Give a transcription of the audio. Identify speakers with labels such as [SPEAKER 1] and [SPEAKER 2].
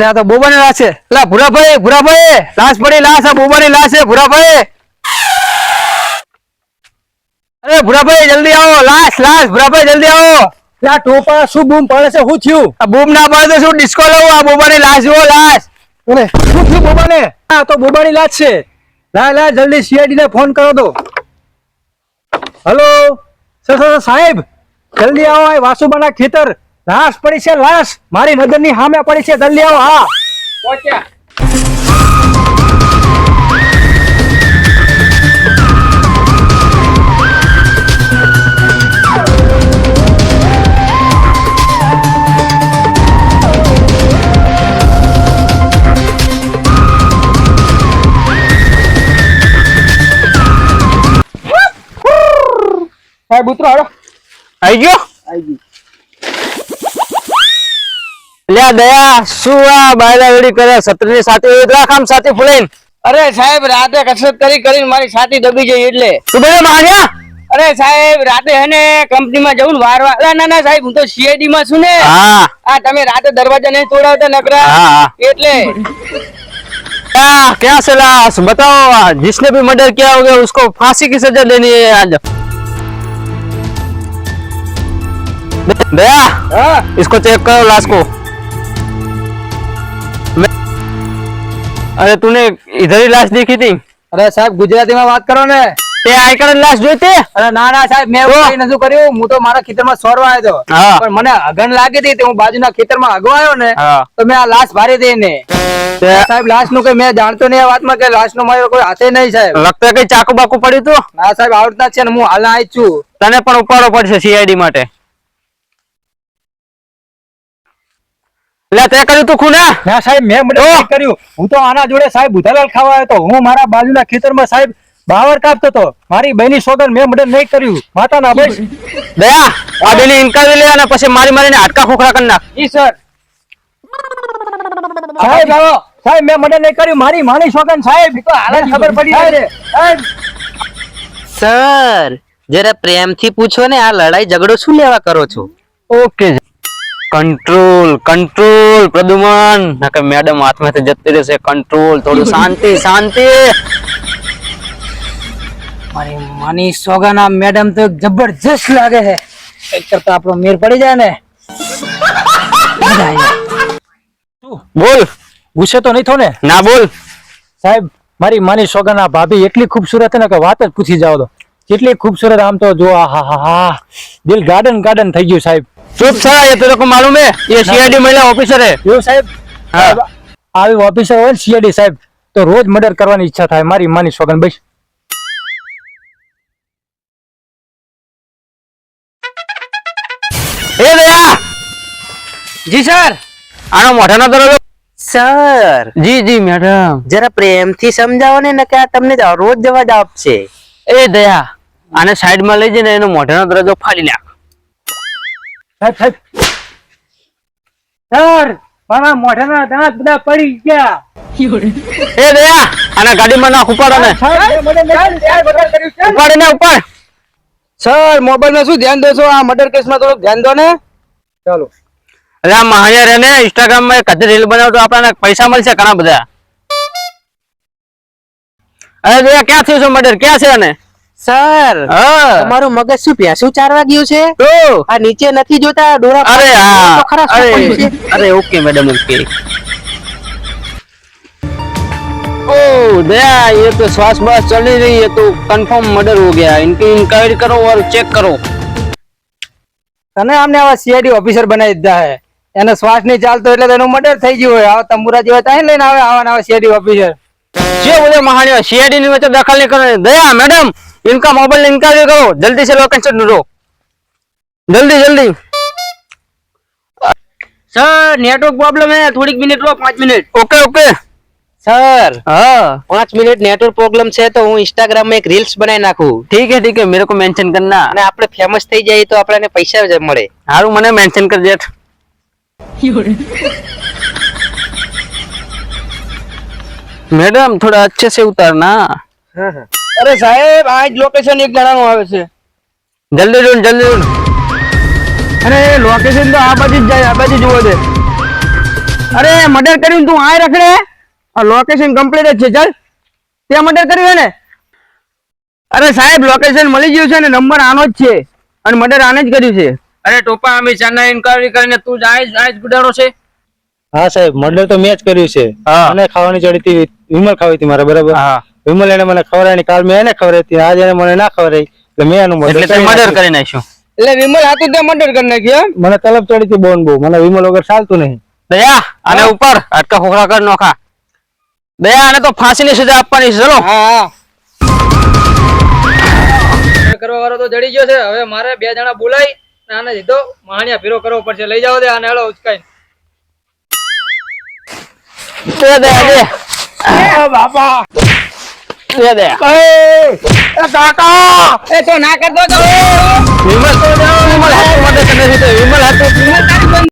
[SPEAKER 1] આ તો બોબાની લાશ છે. લા ભૂરાભાઈ લાશ પડી, લાશ આ બોબાની લાશ છે ભૂરાભાઈ. અરે ભૂરાભાઈ જલ્દી આવો, લાશ ભૂરાભાઈ જલ્દી આવો.
[SPEAKER 2] લા ટોપા શું બૂમ પડે છે? શું થયું?
[SPEAKER 1] આ બૂમ ના પડે તો શું ડિસ્કો લઉં? આ બોબાની લાશ જુઓ, લાશ.
[SPEAKER 2] અરે શું થયું બોબાને? હા તો બોબાની લાશ છે. લા જલ્દી સીઆઈડી ને ફોન કરો દો. હેલો સર સાહેબ જલ્દી આવો. આ વાસુબાના ખેતર લાશ પડી છે, લાશ મારી નજરની સામે પડી છે. જલ્દી આવો. હા પહોંચ્યા. સાહેબ ઉતરો હાલો.
[SPEAKER 1] આવી ગયો? લે દયા શું આ બાયલા વેડી કરે? સત્રની સાથે રાખ આમ સાથે ફૂલાઈને.
[SPEAKER 3] અરે સાહેબ રાતે કસરત કરીને મારી છાતી દબી ગઈ એટલે.
[SPEAKER 1] તું બે માંગ્યા?
[SPEAKER 3] અરે સાહેબ રાતે હે ને કંપનીમાં જવું વારવા. ના સાહેબ હું તો સીઆઈડી માં છું ને.
[SPEAKER 1] हाँ
[SPEAKER 3] આ તમે રાતે દરવાજા નહીં તોડાવતા નકરા
[SPEAKER 1] हाँ
[SPEAKER 3] એટલે.
[SPEAKER 1] क्या से लाश बताओ? जिसने भी मर्डर किया होगा उसको फांसी की सजा देनी है आज. दया
[SPEAKER 3] હા
[SPEAKER 1] इसको चेक करो लाश को. अरे तूने इधर ही लाश देखी थी?
[SPEAKER 3] અરે સાહેબ ગુજરાતીમાં વાત કરો ને.
[SPEAKER 1] તે આઈકણ લાશ જોઈ તે?
[SPEAKER 3] અરે ના સાહેબ મેં એવું કઈ નતું કર્યું. હું તો મારા ખેતરમાં સોરવા આવ્યો હતો.
[SPEAKER 1] હા.
[SPEAKER 3] પણ મને અગન લાગી હતી તો હું બાજુના ખેતરમાં અગવાયો ને
[SPEAKER 1] हाँ
[SPEAKER 3] તો મેં આ લાશ ભારી દઈ ને. સાહેબ લાશ નું કઈ મેં જાણતો નહીં આ વાતમાં કે લાશ નો મારો કોઈ હાથે નહીં સાહેબ.
[SPEAKER 1] लगता है कहीं चाकू बाकू पड़ी तो
[SPEAKER 3] ના સાહેબ આવડતા જ છે ને હું હાલ આવી જ છું.
[SPEAKER 1] તને પણ ઉપાડો પડશે સીઆઈડી માટે. લે તે કર્યું તું ખૂને?
[SPEAKER 2] ના સાહેબ મેં મર્ડર નહીં કર્યું. હું તો આના જોડે સાહેબ ઉધાલાલ ખાવા આવ્યો હતો. હું મારા બાજુના ખેતરમાં સાહેબ બાવર કાપતો હતો. મારી બહેની સોગન મેં મર્ડર નહીં કર્યું. માતાના બસ.
[SPEAKER 1] દયા આ બેની ઇન્ટરવ્યુ લે અને પછી મારીને હાડકા ખોખરા કરી નાખ.
[SPEAKER 3] જી સર.
[SPEAKER 2] સાહેબ આવો. સાહેબ મેં મર્ડર નહીં કર્યું. મારી માની સોગન સાહેબ તો હાલ જ ખબર પડી જાય. સાહેબ
[SPEAKER 4] સર જરા પ્રેમથી પૂછો ને, આ લડાઈ ઝઘડો શું લેવા કરો છો?
[SPEAKER 1] ઓકે કંટ્રોલ પ્રદુમન નકર મેડમ હાથમાંથી જતી રહેશે. કંટ્રોલ થોડું શાંતિ.
[SPEAKER 3] મારી માની સોગાના મેડમ તો જબરજસ્ત લાગે છે. એક કરતા આપણો મેર પડી જાય ને.
[SPEAKER 1] બોલ.
[SPEAKER 2] ગુસ્સે તો નહીં થો ને?
[SPEAKER 1] ના બોલ.
[SPEAKER 2] સાહેબ મારી માની સોગન આ ભાભી એટલી ખૂબસૂરત છે ને કે વાત જ પૂછી જાવ તો. કેટલી ખૂબસૂરત આમ તો જો. હા દિલ ગાર્ડન થઈ ગયું સાહેબ.
[SPEAKER 1] चुप था, ये तेरे को मालूम है? ये सीआईडी महिला ऑफिसर है.
[SPEAKER 2] એવું સાહેબ?
[SPEAKER 1] હા.
[SPEAKER 2] આવી ઓફિસર હોય ને સીઆઈડી સાહેબ તો રોજ મર્ડર કરવાની ઈચ્છા થાય. મારી માની સોગન બસ.
[SPEAKER 1] ए दया
[SPEAKER 3] જી સર.
[SPEAKER 1] આનો મોઢાનો દરવાજો.
[SPEAKER 4] સર
[SPEAKER 1] જી જી મેડમ.
[SPEAKER 4] જરા પ્રેમથી સમજાવો ને, નકે આ તમને રોજ જવાબ આપશે.
[SPEAKER 1] એ દયા આને સાઈડમાં લઈ જઈને એનો મોઢાનો દરવાજો ફાડી નાખ.
[SPEAKER 2] સાહેબ સર મારા મોઢાના દાંત બધા પડી ગયા.
[SPEAKER 1] એ દયા આને ગાડીમાં નાખ. ઉપાડો ને. ઉપાડ ને ઉપાડ.
[SPEAKER 3] સર મોબાઈલમાં શું ધ્યાન દેશો? આ મર્ડર કેસમાં થોડુંક ધ્યાન દો ને.
[SPEAKER 2] ચાલો
[SPEAKER 1] અરે આ મહાયાર એને ઇન્સ્ટાગ્રામમાં એક કદી રીલ બનાવો તો આપણને પૈસા મળશે ઘણા બધા. અરે દયા ક્યાં થયું છે મર્ડર? ક્યાં છે આને?
[SPEAKER 4] સર
[SPEAKER 1] હા
[SPEAKER 4] તમારું મગજ શું પ્યાસું ચારવા ગયું છે?
[SPEAKER 1] તો
[SPEAKER 4] આ નીચે નથી જોતા ડોરા?
[SPEAKER 1] અરે હા
[SPEAKER 4] તો ખરા શું પડ્યું છે?
[SPEAKER 1] अरे ओके मैडम ओके. ओ दया ये तो श्वास बास चल ही रही है तो कंफर्म मर्डर हो गया. इनकी इंक्वायरी करो और चेक करो.
[SPEAKER 3] તને આમને આવા સીઆઈડી ઓફિસર બનાવી દીધા હે. એને શ્વાસ નહીં ચાલતો એટલે તેનું મર્ડર થઈ ગયું હોય. આવા તંબુરા જેવા ત્યાં લઈને આવે આવા સીઆઈડી ઓફિસર.
[SPEAKER 1] ये बोले महानिया सीआईडी में तो दखल नहीं कर. दया मैडम इनका मोबाइल इंक्वायरी करो. जल्दी से लोकेशन ढूंढो. जल्दी.
[SPEAKER 3] સર નેટવર્ક પ્રોબ્લેમ હે. થોડીક મિનિટ રો. 5 મિનિટ.
[SPEAKER 1] ओके
[SPEAKER 4] સર
[SPEAKER 1] हाँ
[SPEAKER 4] 5 મિનિટ નેટવર્ક પ્રોબ્લેમ છે તો હું ઇન્સ્ટાગ્રામ માં એક રીલ્સ બનાવી નાખું
[SPEAKER 1] ठीक है मेरे को मेंशन करना.
[SPEAKER 4] અને આપણે ફેમસ થઈ જાય તો આપણને પૈસા જ મળે.
[SPEAKER 1] हारू मने मेंशन कर देट. मैडम थोड़ा अच्छे से उतारना.
[SPEAKER 3] અરે સાહેબ આ જ લોકેશન એક જણાનું આવે છે.
[SPEAKER 1] जल्दी ढूंढ.
[SPEAKER 3] અને લોકેશન તો આ બાજુ જ જાય. આ બાજુ જુઓ દે.
[SPEAKER 1] અરે મર્ડર કર્યું તું આય રખડે આ લોકેશન કમ્પ્લીટ જ છે ચાલ તે મર્ડર કર્યું હે ને અરે સાહેબ લોકેશન મળી ગયું છે ને નંબર આનો જ છે અને મર્ડર આને જ કર્યું છે અરે ટોપા અમે ચાના ઇન્ક્વાયરી કરીને તું જ આજ ગુડારો છે
[SPEAKER 2] હા સાહેબ મર્ડર તો મેં જ કર્યું છે
[SPEAKER 1] હા.
[SPEAKER 2] મને ખાવાની ચડી હતી વિમલ ખાવી હતી મારે બરાબર
[SPEAKER 1] હા
[SPEAKER 2] વિમલ એને મને ખવડાવી કાલ મેં એને ખવડાવી હતી આજ એને મને ના ખવડાવી એટલે મેં એનું
[SPEAKER 1] એટલે તે મર્ડર કરી નાખ્યું
[SPEAKER 3] એટલે વિમલ હતું તે મર્ડર કરી નાખ્યું એમ?
[SPEAKER 2] મને તલબ ચડી હતી બોન બહુ મને વિમલ વગર ચાલતું નહીં
[SPEAKER 1] દયા આને ઉપર અટકા ખોખરા કર નોખા દયા આને તો ફાંસીની સજા આપવાની છે ચલો
[SPEAKER 3] હા કરવા વાળો તો જડી ગયો છે હવે મારે 2 જણા બોલાઈ અને આને સીધો માણિયા ભીરો કરવો પડશે લઈ જાવ દે આને હેળો ઉચકાઈ
[SPEAKER 1] દે દયા દે
[SPEAKER 2] બાપા
[SPEAKER 1] દે દયા
[SPEAKER 3] એ તો ના કરતો તો
[SPEAKER 1] વિમલ વિમલ હાથ મર્ડર કરી નાખ્યું વિમલ હાથ